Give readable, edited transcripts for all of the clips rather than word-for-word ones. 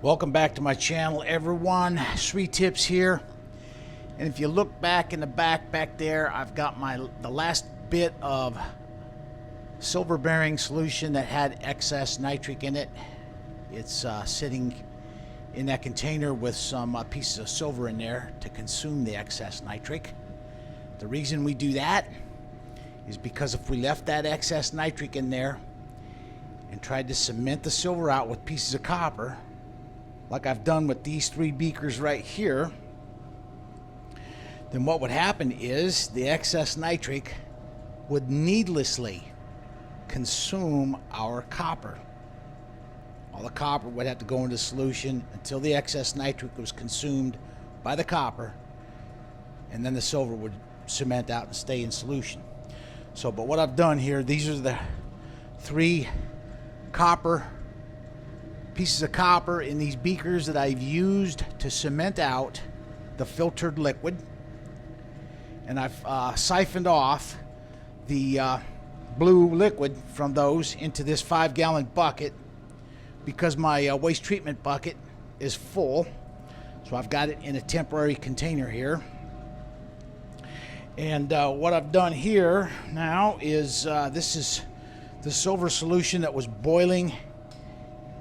Welcome back to my channel, everyone. Sweet Tips here. And if you look back in the back there, I've got the last bit of silver bearing solution that had excess nitric in it. It's sitting in that container with some pieces of silver in there to consume the excess nitric. The reason we do that is because if we left that excess nitric in there and tried to cement the silver out with pieces of copper, like I've done with these three beakers right here, then what would happen is the excess nitric would needlessly consume our copper. All the copper would have to go into solution until the excess nitric was consumed by the copper, and then the silver would cement out and stay in solution. But what I've done here, these are the three pieces of copper in these beakers that I've used to cement out the filtered liquid, and I've siphoned off the blue liquid from those into this 5-gallon bucket because my waste treatment bucket is full. So I've got it in a temporary container here. And what I've done here now is this is the silver solution that was boiling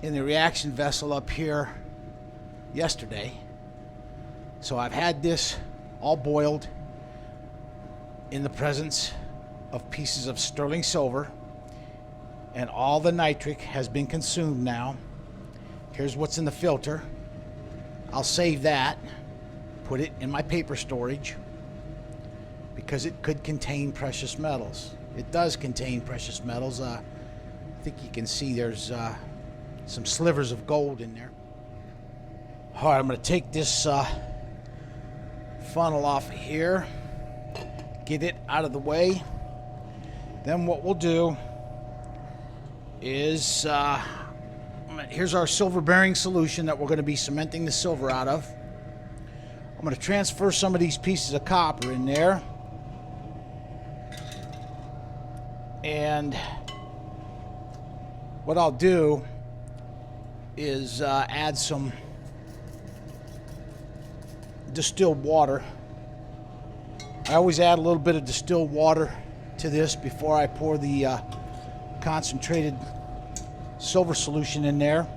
in the reaction vessel up here yesterday. So I've had this all boiled in the presence of pieces of sterling silver, and all the nitric has been consumed now. Here's what's in the filter. I'll save that, put it in my paper storage, because it could contain precious metals. It does contain precious metals. I think you can see there's some slivers of gold in there. All right, I'm going to take this funnel off of here, get it out of the way. Then what we'll do is here's our silver bearing solution that we're going to be cementing the silver out of. I'm going to transfer some of these pieces of copper in there, and what I'll do is add some distilled water. I always add a little bit of distilled water to this before I pour the concentrated silver solution in there.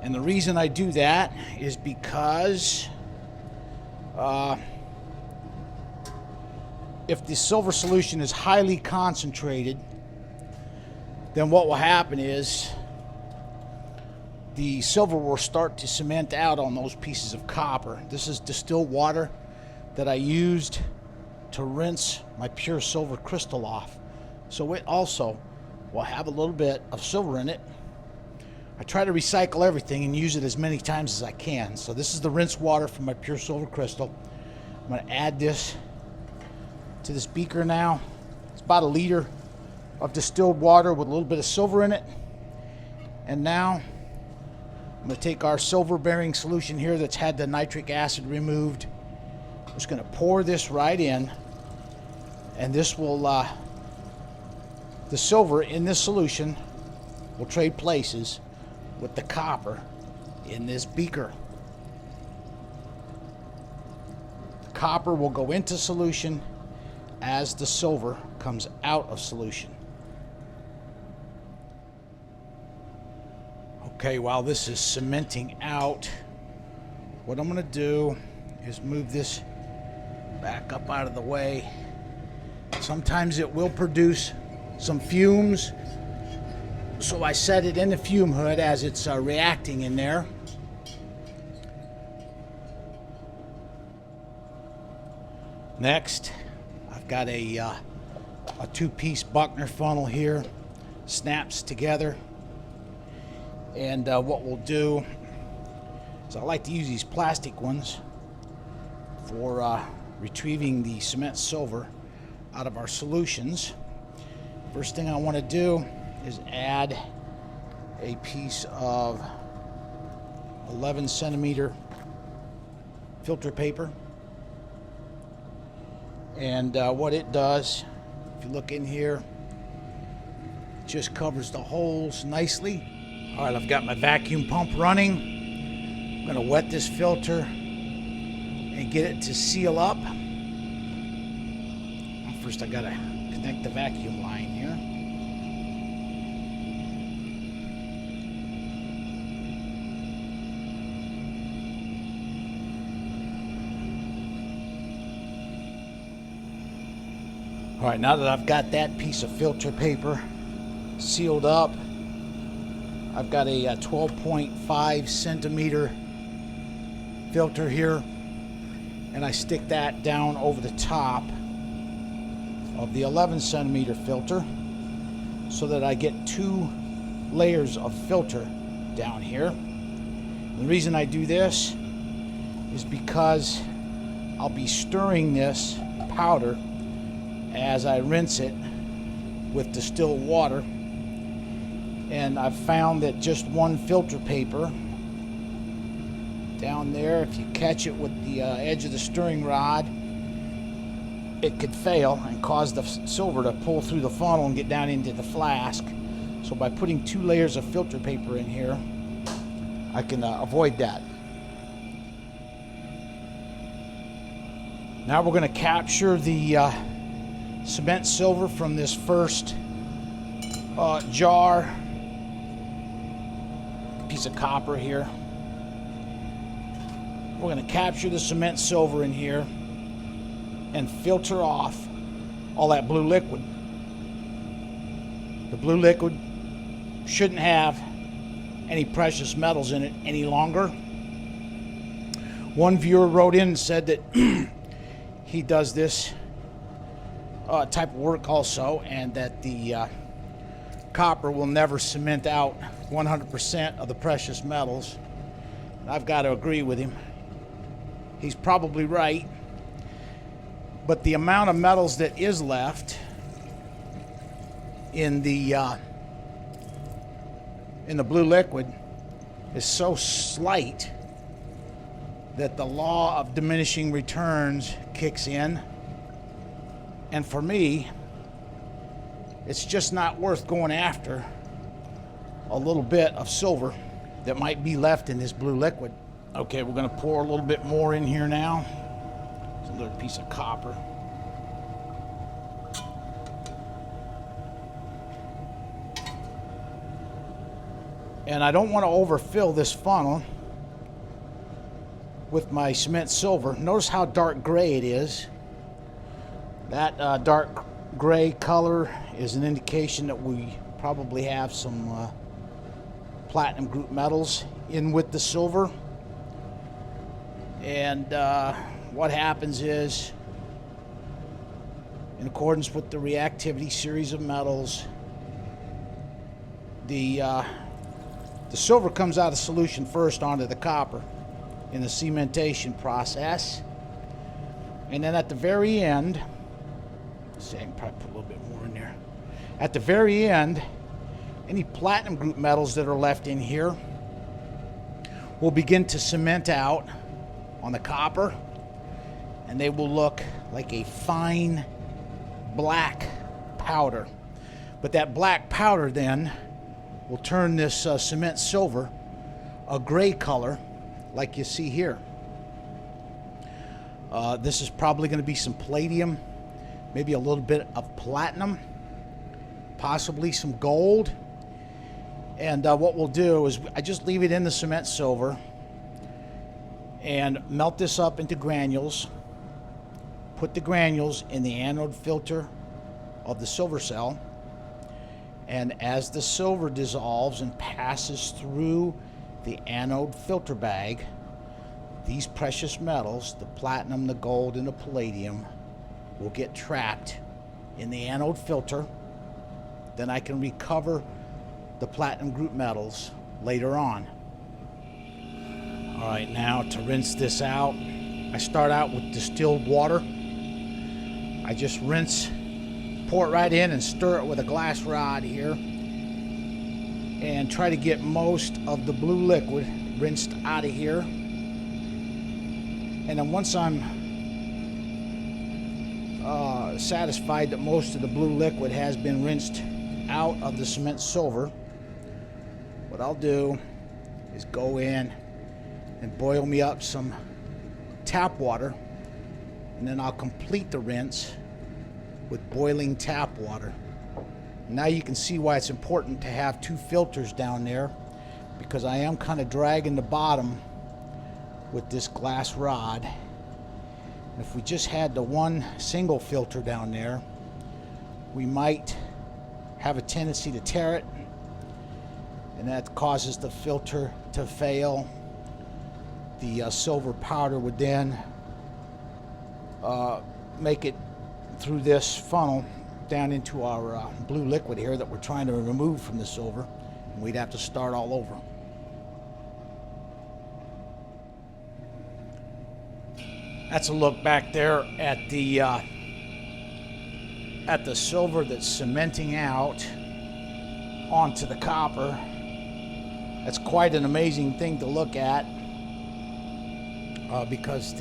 And the reason I do that is because if the silver solution is highly concentrated, then what will happen is the silver will start to cement out on those pieces of copper. This is distilled water that I used to rinse my pure silver crystal off. So it also will have a little bit of silver in it. I try to recycle everything and use it as many times as I can. So this is the rinse water from my pure silver crystal. I'm going to add this to this beaker now. It's about 1 liter of distilled water with a little bit of silver in it. And now I'm going to take our silver bearing solution here that's had the nitric acid removed. I'm just going to pour this right in, and this will the silver in this solution will trade places with the copper in this beaker. The copper will go into solution as the silver comes out of solution. Okay, while this is cementing out, what I'm going to do is move this back up out of the way. Sometimes it will produce some fumes, so I set it in the fume hood as it's reacting in there. Next, I've got a 2-piece Buckner funnel here, snaps together. And what we'll do is I like to use these plastic ones for retrieving the cement silver out of our solutions. First thing I want to do is add a piece of 11 centimeter filter paper. And what it does, if you look in here, it just covers the holes nicely. All right, I've got my vacuum pump running. I'm gonna wet this filter and get it to seal up. First, I gotta connect the vacuum line here. All right, now that I've got that piece of filter paper sealed up, I've got a 12.5 centimeter filter here, and I stick that down over the top of the 11 centimeter filter so that I get 2 layers of filter down here. And the reason I do this is because I'll be stirring this powder as I rinse it with distilled water. And I've found that just one filter paper down there, if you catch it with the edge of the stirring rod, it could fail and cause the silver to pull through the funnel and get down into the flask. So by putting 2 layers of filter paper in here, I can avoid that. Now we're going to capture the cement silver from this first jar, piece of copper here. We're going to capture the cement silver in here and filter off all that blue liquid. The blue liquid shouldn't have any precious metals in it any longer. One viewer wrote in and said that he does this type of work also, and that the copper will never cement out 100% of the precious metals. I've got to agree with him. He's probably right. But the amount of metals that is left in the blue liquid is so slight that the law of diminishing returns kicks in. And for me, it's just not worth going after a little bit of silver that might be left in this blue liquid. Okay, we're going to pour a little bit more in here now. Another piece of copper. And I don't want to overfill this funnel with my cement silver. Notice how dark gray it is. That dark gray color is an indication that we probably have some platinum group metals in with the silver. And what happens is, in accordance with the reactivity series of metals, the silver comes out of solution first onto the copper in the cementation process. And then at the very end, let's see, I can probably put a little bit more in there. At the very end, any platinum group metals that are left in here will begin to cement out on the copper, and they will look like a fine black powder. But that black powder then will turn this cement silver a gray color like you see here. This is probably going to be some palladium, maybe a little bit of platinum, possibly some gold. And what we'll do is I just leave it in the cement silver and melt this up into granules, put the granules in the anode filter of the silver cell, and as the silver dissolves and passes through the anode filter bag, these precious metals, the platinum, the gold, and the palladium, will get trapped in the anode filter. Then I can recover the platinum group metals later on. All right, now to rinse this out, I start out with distilled water. I just rinse, pour it right in and stir it with a glass rod here, and try to get most of the blue liquid rinsed out of here. And then once I'm satisfied that most of the blue liquid has been rinsed out of the cement silver, what what I'll do is go in and boil me up some tap water, and then I'll complete the rinse with boiling tap water. Now you can see why it's important to have 2 filters down there, because I am kind of dragging the bottom with this glass rod. And if we just had the one single filter down there, we might have a tendency to tear it, and that causes the filter to fail. The silver powder would then make it through this funnel down into our blue liquid here that we're trying to remove from the silver, and we'd have to start all over. That's a look back there at the silver that's cementing out onto the copper. That's quite an amazing thing to look at, because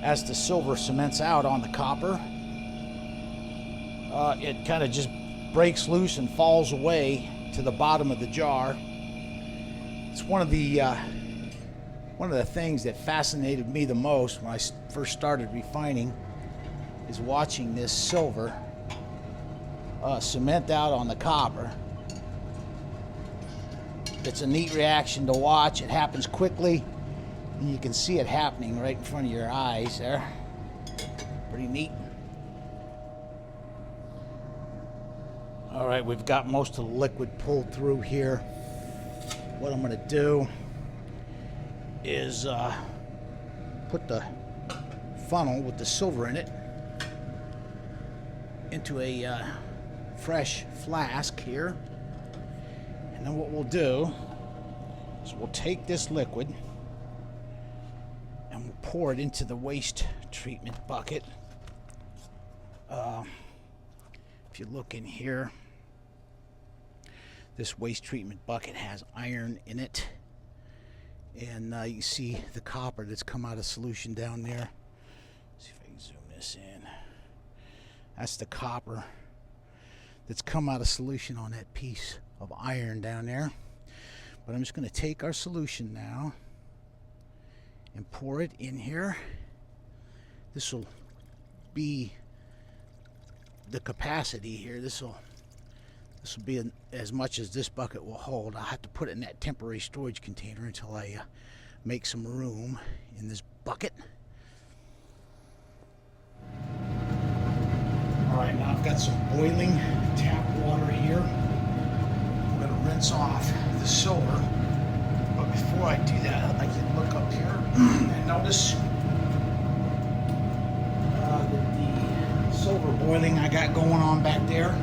as the silver cements out on the copper, it kind of just breaks loose and falls away to the bottom of the jar. It's one of the things that fascinated me the most when I first started refining, is watching this silver cement out on the copper. It's a neat reaction to watch. It happens quickly, and you can see it happening right in front of your eyes there. Pretty neat. All right, we've got most of the liquid pulled through here. What I'm going to do is put the funnel with the silver in it into a fresh flask here. And then what we'll do is we'll take this liquid and we'll pour it into the waste treatment bucket. If you look in here, this waste treatment bucket has iron in it, and you can see the copper that's come out of solution down there. Let's see if I can zoom this in. That's the copper that's come out of solution on that piece of iron down there. But I'm just going to take our solution now and pour it in here. This will be the capacity here. This will be as much as this bucket will hold. I'll have to put it in that temporary storage container until I make some room in this bucket. Alright, now I've got some boiling tap water here. I'm going to rinse off the silver. But before I do that, I'd like you to look up here and notice that the silver boiling I got going on back there,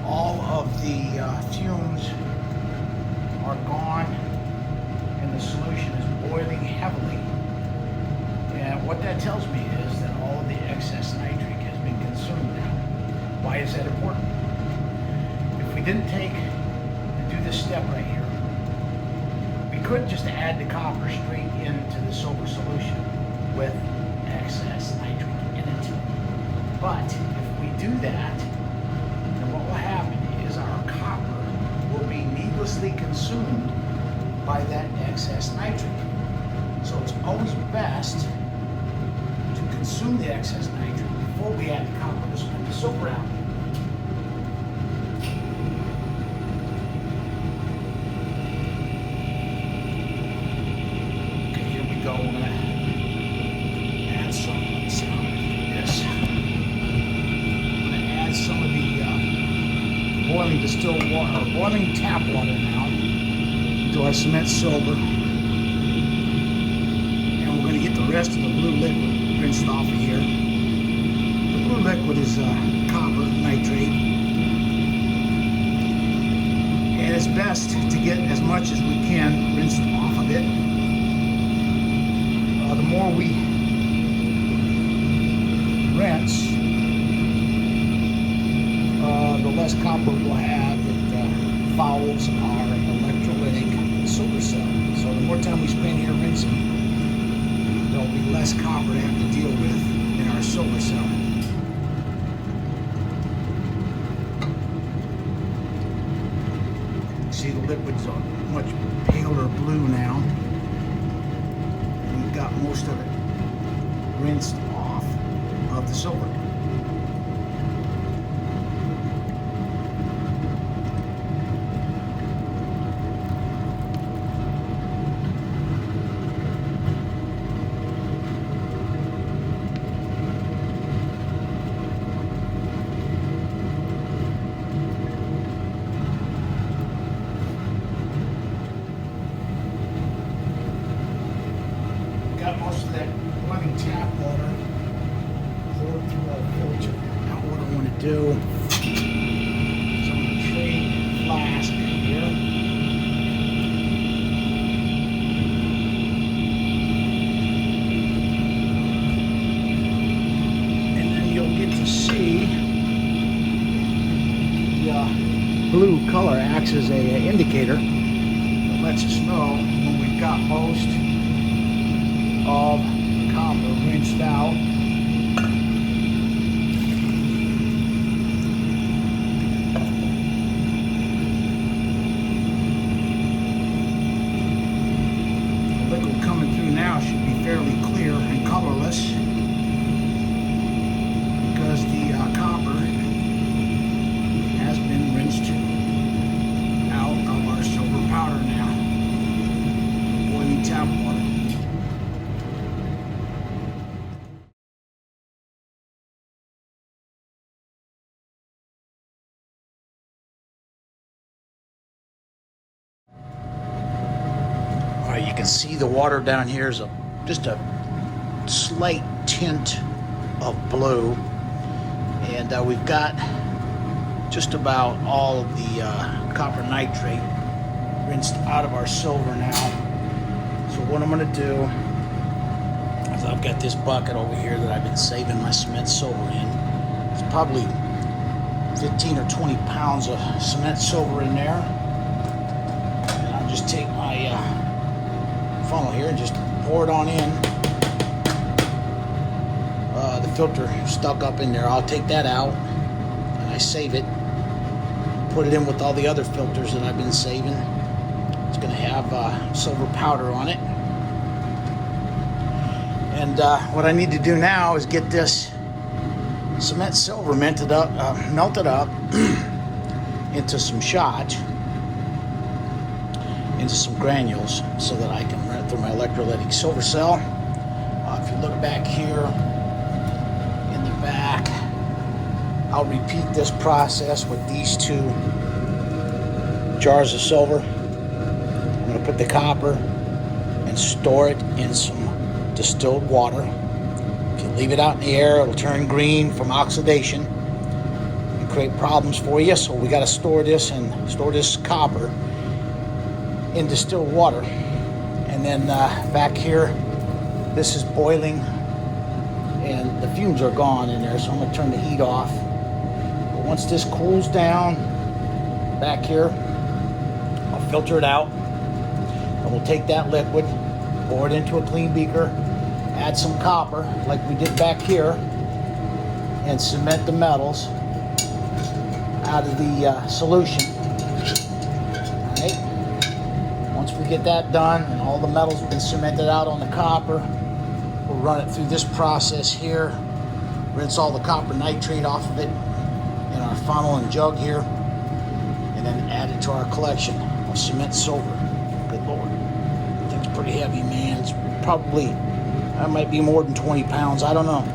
all of the fumes are gone and the solution is boiling heavily. And what that tells me is that all of the excess nitric has been consumed now. Why is that important? If we didn't take and do this step right here, we could just add the copper straight into the silver solution with excess nitric in it. But if we do that, then what will happen is our copper will be needlessly consumed by that excess nitric. So it's always best to consume the excess nitric before we add the copper to spin the silver out. Okay, here we go. We're going to add some of this. I'm going to add some of the boiling distilled water, or boiling tap water now, into our cement silver. And we're going to get the rest of the blue liquid rinsed off of here. The blue liquid is copper nitrate. And it's best to get as much as we can rinsed off of it. The more we rinse, the less copper we'll have that fouls our electrolytic silver cell. So the more time we spend here rinsing, there'll be less copper to have to deal with in our silver cell. See, the liquid's a much paler blue now. And we've got most of it rinsed off of the silver. Got most of that running tap water poured through our filter. Now what I want to do is I'm going to trade flask here. And then you'll get to see the blue color acts as a indicator that lets us know when we've got most of copper rinsed out. The liquid coming through now should be fairly clear and colorless because the copper has been rinsed out of our silver powder now. Boiling tap water. You can see the water down here is just a slight tint of blue, and we've got just about all of the copper nitrate rinsed out of our silver now. So what I'm going to do is I've got this bucket over here that I've been saving my cement silver in. It's probably 15 or 20 pounds of cement silver in there, and I'll just take my funnel here and just pour it on in. The filter stuck up in there. I'll take that out and I save it, put it in with all the other filters that I've been saving. It's going to have silver powder on it. And what I need to do now is get this cement silver melted up into some shot, into some granules, so that I can run it through my electrolytic silver cell. If you look back here in the back, I'll repeat this process with these two jars of silver. I'm going to put the copper and store it in some distilled water. If you leave it out in the air, it'll turn green from oxidation and create problems for you. So we got to store this copper in distilled water. And then back here, this is boiling and the fumes are gone in there, so I'm going to turn the heat off. But once this cools down back here, I'll filter it out, and we'll take that liquid, pour it into a clean beaker, add some copper like we did back here, and cement the metals out of the solution. Alright, once we get that done and all the metals have been cemented out on the copper, we'll run it through this process here, rinse all the copper nitrate off of it in our funnel and jug here, and then add it to our collection of cement silver. Good Lord, that thing's pretty heavy, man. It's probably, that might be more than 20 pounds. I don't know.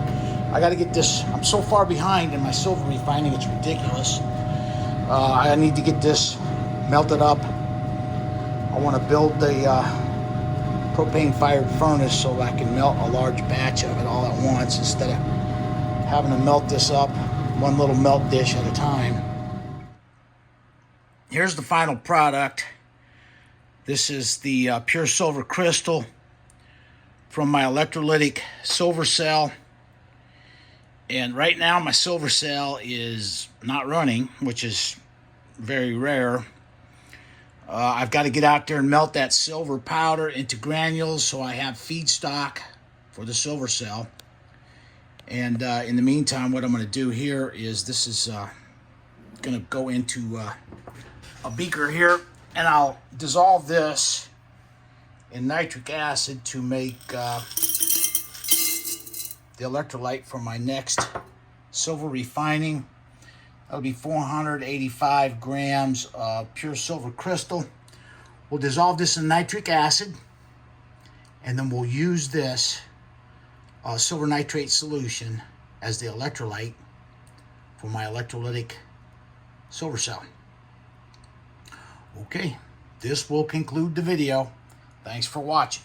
I got to get this. I'm so far behind in my silver refining, it's ridiculous. I need to get this melted up. I want to build the propane-fired furnace so I can melt a large batch of it all at once instead of having to melt this up one little melt dish at a time. Here's the final product. This is the pure silver crystal from my electrolytic silver cell. And right now my silver cell is not running, which is very rare. I've got to get out there and melt that silver powder into granules so I have feedstock for the silver cell. And in the meantime, what I'm going to do here is this is going to go into a beaker here, And I'll dissolve this in nitric acid to make the electrolyte for my next silver refining. That'll be 485 grams of pure silver crystal. We'll dissolve this in nitric acid, and then we'll use this silver nitrate solution as the electrolyte for my electrolytic silver cell. Okay, this will conclude the video. Thanks for watching.